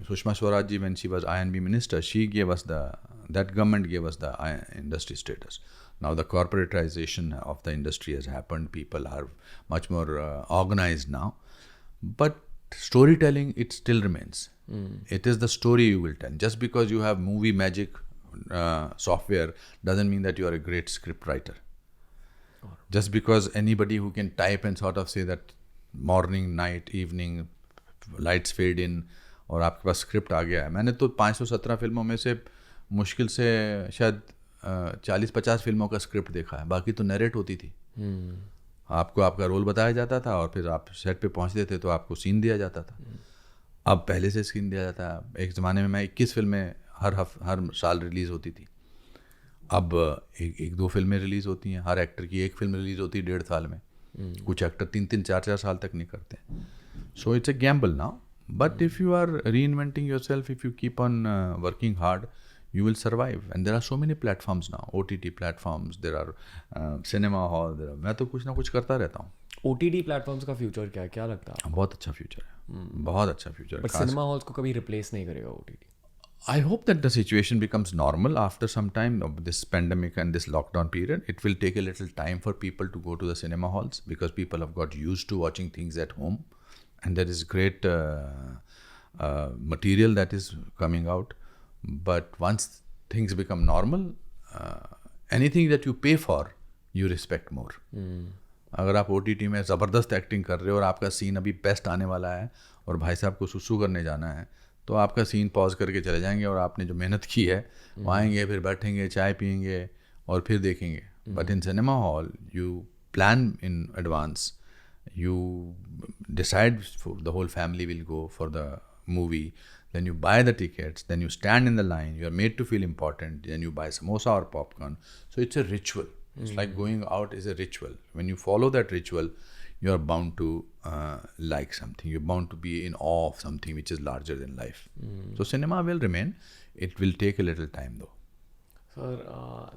Sushma Swaraj ji, when she was INB minister, she gave us that government gave us the industry status. Now the corporatization of the industry has happened. People are much more organized now. But storytelling, it still remains. It is the story you will tell. Just because you have movie magic software doesn't mean that you are a great script writer. Just because anybody who can type and sort of say that morning, night, evening, lights fade in और आपके पास script आ गया है. मैंने तो 517 फिल्मों में से मुश्किल से शायद 40-50 फिल्मों का स्क्रिप्ट देखा है. बाकी तो नरेट होती थी. आपको आपका रोल बताया जाता था और फिर आप सेट पे पहुंचते थे तो आपको सीन दिया जाता था. अब पहले से सीन दिया जाता है. एक ज़माने में मैं 21 फिल्में हर साल रिलीज़ होती थी. अब एक दो फिल्में रिलीज़ होती हैं. हर एक्टर की एक फिल्म रिलीज़ होती है 1.5 साल में. कुछ एक्टर 3-3, 4-4 साल तक नहीं करते. So it's a gamble now. But if you are reinventing yourself, if you keep on working hard, you will survive. And there are so many platforms now, OTT platforms, there are cinema hall, मैं तो कुछ ना कुछ करता रहता हूँ. OTT platforms का future क्या लगता है? बहुत अच्छा फ्यूचर है. बहुत अच्छा फ्यूचर है. बट सिनेमा हॉल्स को कभी रिप्लेस नहीं करेगा OTT. I hope that the situation becomes normal after some time of this pandemic and this lockdown period. It will take a little time for people to go to the cinema halls because people have got used to watching things at home, and there is great material that is coming out. But once things become normal, anything that you pay for, you respect more. अगर आप OTT में ज़बरदस्त acting कर रहे हो और आपका scene अभी बेस्ट आने वाला है और भाई साहब को सुसु करने जाना है, तो आपका सीन पॉज करके चले जाएंगे और आपने जो मेहनत की है वो आएंगे, फिर बैठेंगे, चाय पियेंगे और फिर देखेंगे. But in cinema hall you plan in advance, you decide the whole family will go for the movie, then you buy the tickets, then you stand in the line, you are made to feel important, then you buy samosa or popcorn. So it's a ritual. It's like going out is a ritual. When you follow that ritual, you are bound to like something. You're bound to be in awe of something which is larger than life. So cinema will remain. It will take a little time though. Sir,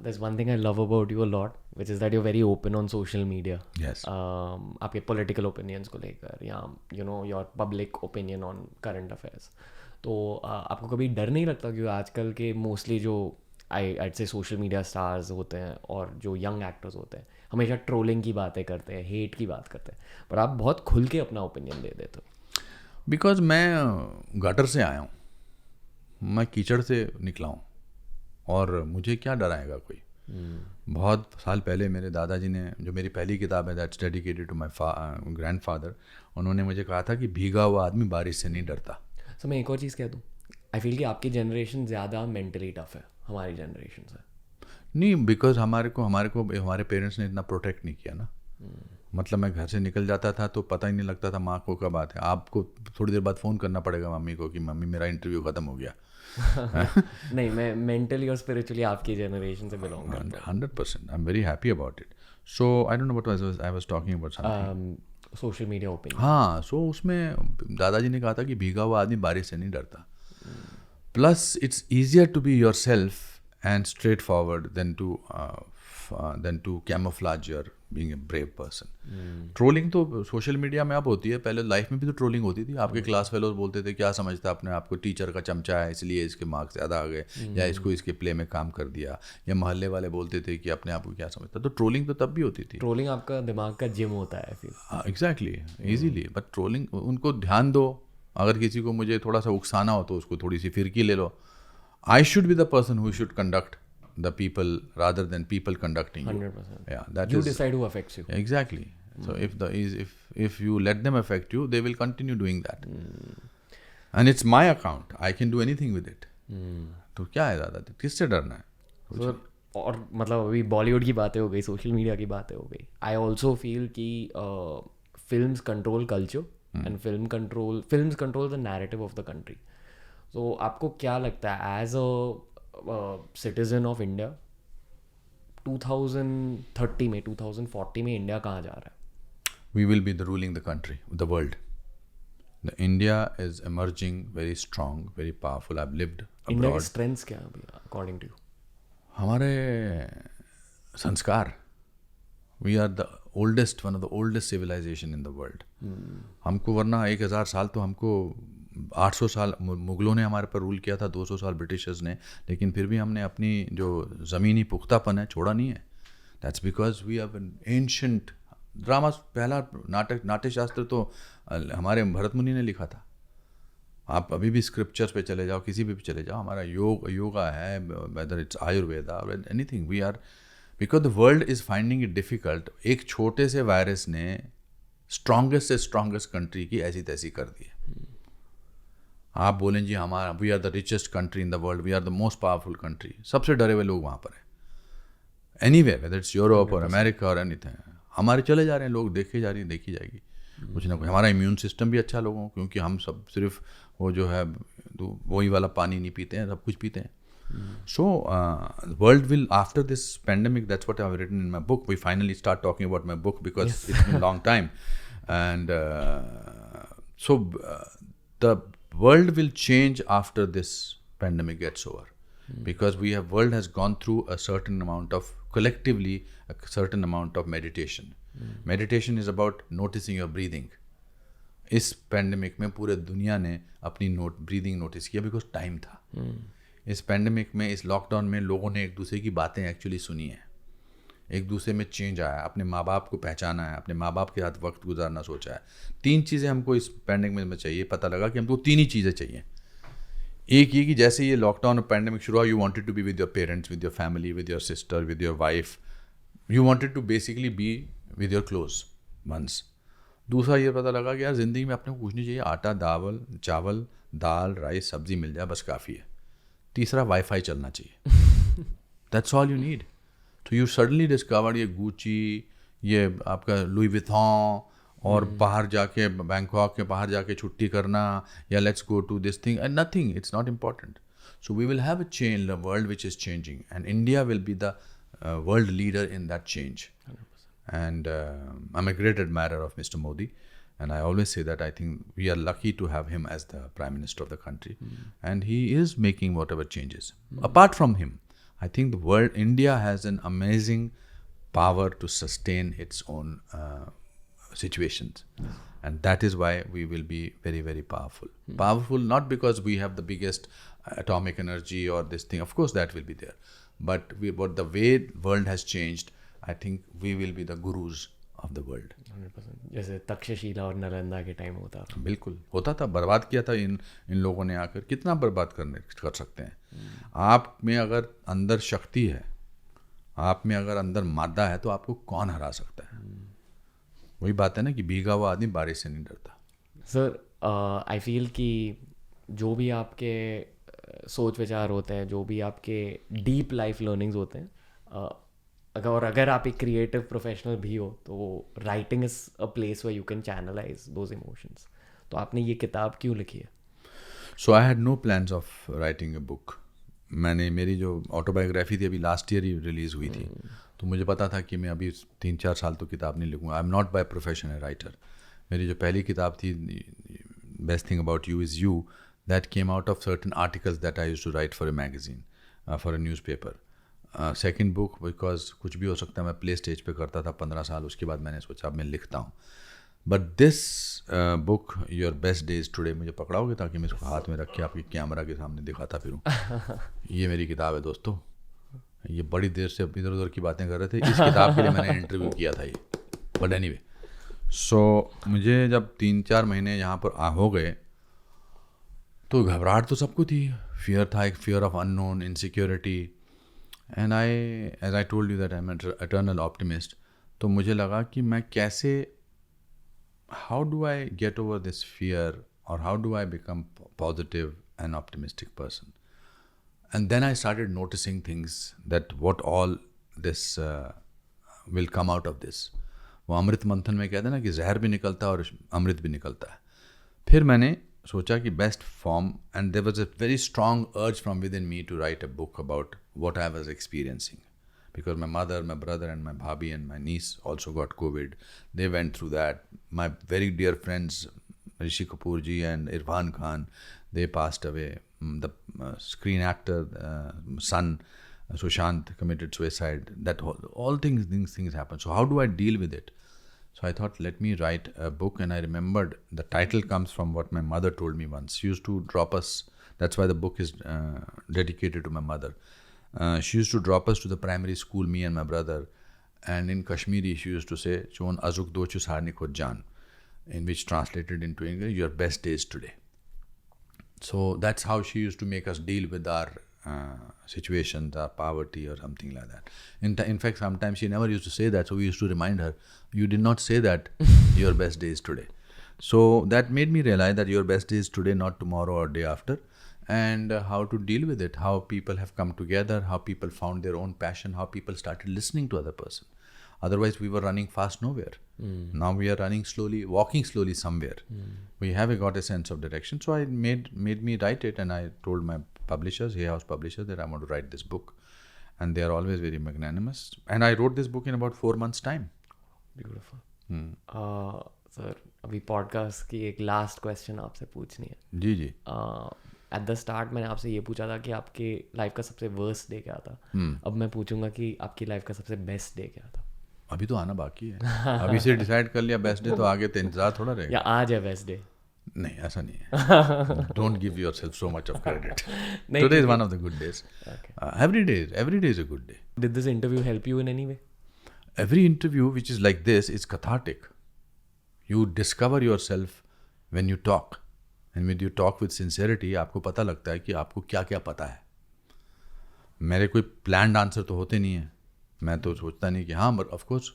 there's one thing I love about you a lot, which is that you're very open on social media. Yes. आपके political opinions को लेकर या your public opinion on current affairs. तो आपको कभी डर नहीं लगता कि आजकल के मोस्टली जो I'd say social media stars होते हैं और जो यंग एक्टर्स होते हैं हमेशा ट्रोलिंग की बातें करते हैं, हेट की बात करते हैं, पर आप बहुत खुल के अपना ओपिनियन दे देते हो? बिकॉज मैं गटर से आया हूँ, मैं कीचड़ से निकला हूँ और मुझे क्या डराएगा कोई. बहुत साल पहले मेरे दादाजी ने, जो मेरी पहली किताब है that's dedicated to my grandfather, उन्होंने मुझे कहा था कि भीगा हुआ आदमी बारिश से नहीं डरता. सो मैं एक और चीज़ कह दूँ, आई फील कि आपकी जनरेशन ज़्यादा मेंटली टफ है हमारी जनरेशन से. नहीं, बिकॉज हमारे पेरेंट्स ने इतना प्रोटेक्ट नहीं किया ना. मतलब मैं घर से निकल जाता था तो पता ही नहीं लगता था माँ को कब आते. आपको थोड़ी देर बाद फ़ोन करना पड़ेगा मम्मी को कि मम्मी मेरा इंटरव्यू ख़त्म हो गया. नहीं, मैं मेंटली और स्पिरिचुअली आपकी जनरेशन से बिलोंग करता हूँ. 100%. I am very happy about it. So I don't know what I was talking about something. Social media opinion. हाँ, सो उसमें दादाजी ने कहा था कि भीगा हुआ आदमी बारिश से नहीं डरता. Plus it's easier to be yourself and straightforward than to camouflage your being a brave person. Trolling तो सोशल मीडिया में अब होती है, पहले लाइफ में भी तो ट्रोलिंग होती थी. आपके क्लास फेलोज बोलते थे क्या समझता अपने आप को, टीचर का चमचा है इसलिए इसके मार्क्स ज़्यादा आ गए, या इसको इसके प्ले में काम कर दिया, या मोहल्ले वाले बोलते थे कि अपने आप को क्या समझता. तो ट्रोलिंग तो तब भी होती थी. ट्रोलिंग आपका दिमाग का जिम होता है फिर. Exactly, easily. बट ट्रोलिंग, उनको ध्यान दो. अगर किसी को मुझे थोड़ा सा उकसाना हो तो उसको थोड़ी सी फिरकी ले लो. I should be the person who should conduct the people rather than people conducting you. 100%. Yeah, that you is, decide who affects you. Exactly. So if you let them affect you, they will continue doing that. And it's my account. I can do anything with it. तो क्या है ज़्यादा, किससे डरना है? So, और मतलब अभी बॉलीवुड की बातें हो गई, सोशल मीडिया की बातें हो गई. आई ऑल्सो फील कि films control culture and films control the narrative of the country. तो आपको क्या लगता है as a citizen of India 2030 में 2040 में इंडिया कहाँ जा रहा है? We will be ruling the country, the world. The India is emerging very strong, very powerful. I've lived abroad. India की स्ट्रेंथ्स क्या है अकॉर्डिंग टू यू? हमारे संस्कार. We are the oldest, one of the oldest civilization in the world. हमको वरना 1000 साल तो हमको 800 साल मुगलों ने हमारे पर रूल किया था, 200 साल ब्रिटिशर्स ने, लेकिन फिर भी हमने अपनी जो ज़मीनी पुख्तापन है छोड़ा नहीं है. That's because we have an ancient drama. पहला नाट्य शास्त्र तो हमारे भरत मुनि ने लिखा था. आप अभी भी स्क्रिप्चर्स पे चले जाओ, किसी पे चले जाओ, हमारा योगा है, whether it's ayurveda, anything, we are, because the world is finding it difficult. एक छोटे से वायरस ने स्ट्रॉन्गेस्ट से स्ट्रॉन्गेस्ट कंट्री की ऐसी तैसी कर दी है। आप बोलें जी हमारा, we are the richest country in the world, we are the most powerful country, सबसे डरे हुए लोग वहाँ पर हैं। एनीवेयर, वेदर इट्स यूरोप और अमेरिका और एनीथिंग, हमारे चले जा रहे हैं लोग, देखी जा रही है, देखी जाएगी कुछ ना कुछ। हमारा इम्यून सिस्टम भी अच्छा लोगों, क्योंकि हम सब सिर्फ वो जो है वही वाला पानी नहीं पीते हैं, सब कुछ पीते हैं। So, world will, after this pandemic, that's what I've written in my book. We finally start talking about my book because it's been a long time. And the world will change after this pandemic gets over. Because world has gone through a certain amount of, collectively, a certain amount of meditation. Meditation is about noticing your breathing. इस pandemic में पूरे दुनिया ने अपनी breathing notice किया, because time था। इस pandemic में, इस लॉकडाउन में लोगों ने एक दूसरे की बातें एक्चुअली सुनी है, एक दूसरे में चेंज आया, अपने माँ बाप को पहचाना है, अपने माँ बाप के साथ वक्त गुजारना सोचा है। 3 चीज़ें हमको इस पैंडमिक में चाहिए, पता लगा कि हमको 3 ही चीज़ें चाहिए। एक ये कि जैसे ये लॉकडाउन और पैंडमिक शुरू हुआ, you wanted to be with your parents, with your family, with your sister, with your wife, you wanted to basically be with your close ones. दूसरा ये पता लगा कि यार ज़िंदगी में अपने को कुछ नहीं चाहिए, आटा, चावल, दाल, राइस, सब्ज़ी मिल जाए बस काफ़ी है। तीसरा, वाईफाई चलना चाहिए। That's all you need. तो यू सडनली डिस्कवर्ड ये गुची, ये आपका लुई विथॉन, और बाहर जाके बैंकॉक के बाहर जाके छुट्टी करना, या let's go to this thing, and nothing, it's not important. So we will have a change, the world which is changing, and India will be the world leader in that change. And I'm a great admirer of Mr. Modi, and I always say that I think we are lucky to have him as the Prime Minister of the country, and he is making whatever changes. Apart from him, I think the world, India has an amazing power to sustain its own situations, and that is why we will be very, very powerful. Powerful not because we have the biggest atomic energy or this thing, of course that will be there, but the way the world has changed, I think we will be the gurus of the world. 100%. जैसे तक्षशिला और नालंदा के time होता था। बिल्कुल होता था, बर्बाद किया था इन लोगों ने आकर। कितना बर्बाद कर सकते हैं। आप में अगर अंदर शक्ति है, आप में अगर अंदर मादा है, तो आपको कौन हरा सकता है। वही बात है ना कि भीगा हुआ आदमी बारिश से नहीं डरता। सर, आई फील कि जो भी आपके सोच विचार होते हैं, जो भी आपके डीप लाइफ लर्निंग्स होते हैं, अगर आप एक क्रिएटिव प्रोफेशनल भी हो, तो writing is a place where you can channelise those emotions. तो आपने ये किताब क्यों लिखी है? So I had no plans of writing a book. मेरी जो ऑटोबायोग्राफी थी अभी लास्ट ईयर ही रिलीज़ हुई थी, तो मुझे पता था कि मैं अभी 3-4 साल तो किताब नहीं लिखूँगा। I am not by profession a writer. मेरी जो पहली किताब थी, best thing about you is you, that came out of certain articles that I used to write for a magazine, for a newspaper. Second book, because कुछ भी हो सकता है, मैं प्ले स्टेज पे करता था 15 साल, उसके बाद मैंने सोचा अब मैं लिखता हूँ। But this book, your best days today, मुझे पकड़ाओगे ताकि मैं इसको हाथ में रख के आपकी कैमरा के सामने दिखाता फिरूँ। ये मेरी किताब है दोस्तों। ये बड़ी देर से इधर उधर की बातें कर रहे थे, इस किताब के लिए मैंने इंटरव्यू किया था ये। बट एनीवे, सो मुझे जब 3-4 महीने यहाँ पर हो गए, तो घबराहट तो सबको थी, फियर था, एक fear of unknown, insecurity. And as I told you that I am eternal optimist. तो मुझे लगा कि मैं कैसे, how do I get over this fear, और how do I become positive and optimistic person. And then I started noticing things that what all this will come out of this. वो अमृत मंथन में कहते हैं ना कि जहर भी निकलता है और अमृत भी निकलता है। फिर मैंने सोचा कि best form, and there was a very strong urge from within me to write a book about what I was experiencing, because my mother, my brother and my bhabhi and my niece also got COVID. They went through that. My very dear friends Rishi Kapoor ji and Irfan Khan, they passed away. The screen actor son Sushant committed suicide. That all things happen. So how do I deal with it? So I thought, let me write a book. And I remembered the title comes from what my mother told me once. She used to drop us. That's why the book is dedicated to my mother. She used to drop us to the primary school, me and my brother, and in Kashmiri she used to say, "Chon azuk dochu sarni khod jan," in which translated into English, "Your best days today." So that's how she used to make us deal with our situations, our poverty or something like that. In fact, sometimes she never used to say that, so we used to remind her, you did not say that your best day is today. So that made me realize that your best day is today, not tomorrow or day after, and how to deal with it, how people have come together, how people found their own passion, how people started listening to other person. Otherwise, we were running fast nowhere. Now we are running slowly, walking slowly somewhere. We have got a sense of direction. So I made me write it, and I told my publishers, Hay House publishers, that I want to write this book. And they are always very magnanimous. And I wrote this book in about 4 months' time. Beautiful sir अभी podcast की एक last question आपसे पूछनी है. जी जी. At the start मैंने आपसे ये पूछा था कि आपकी लाइफ का सबसे वर्स्ट डे क्या था. अब मैं पूछूंगा कि आपकी लाइफ का सबसे बेस्ट डे क्या था. अभी तो आना बाकी है. अभी से डिसाइड कर लिया बेस्ट डे, तो आगे तो इंतजार थोड़ा रहेगा. या आज है बेस्ट डे. नहीं, ऐसा नहीं है. Don't give yourself so much of credit. Today is one of the good days. Every day is a good day. Did this interview help you in any way? Every interview which is like this is cathartic. You discover yourself when you talk. And when you talk with sincerity, आपको पता लगता है कि आपको क्या क्या पता है. मेरे कोई planned answer तो होते नहीं है. मैं तो सोचता नहीं कि हाँ, but of course.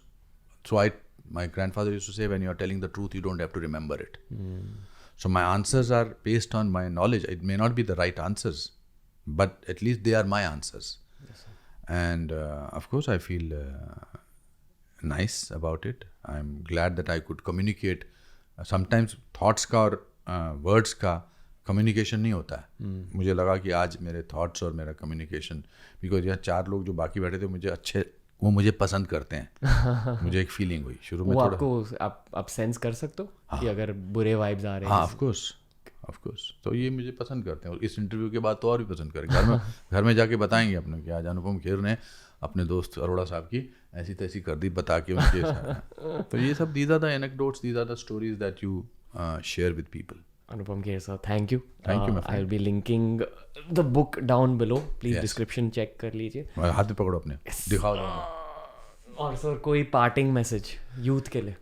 So my grandfather used to say, when you are telling the truth, you don't have to remember it. So my answers are based on my knowledge. It may not be the right answers, but at least they are my answers. Yes, and of course, I feel nice about it. I'm glad that I could communicate. Sometimes thoughts का और words का communication नहीं होता है. मुझे लगा कि आज मेरे thoughts और मेरा communication, because यहाँ 4 लोग जो बाकी बैठे थे वो मुझे पसंद करते हैं. मुझे एक फीलिंग हुई शुरू में. वो आपको आप सेंस कर सकते हो कि अगर बुरे वाइब्स आ रहे हैं? हाँ, ऑफ कोर्स. तो ये मुझे पसंद करते हैं, और इस इंटरव्यू के बाद तो और भी पसंद करेंगे. घर में जाके बताएंगे अपने कि आज अनुपम खेर ने अपने दोस्त अरोड़ा साहब की ऐसी तैसी कर दी, बता के उनके. तो ये सब, these are the anecdotes, these are the stories that you share with people. Anupam Kher sir, thank you. Thank you, my friend. I'll be linking the book down below. Please description check कर लीजिए. हाथ में पकड़ो अपने, दिखाओ. और sir कोई parting message youth के लिए?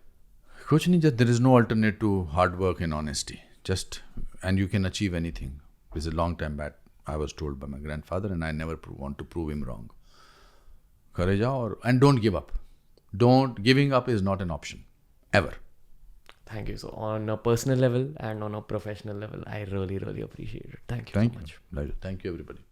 कुछ नहीं, just there is no alternate to hard work and honesty. Just, and you can achieve anything. This is a long time back, I was told by my grandfather, and I never want to prove him wrong. करे जाओ, और and don't give up. Giving up is not an option, ever. Thank you. So on a personal level and on a professional level, I really, really appreciate it. Thank you so much. Thank you, everybody.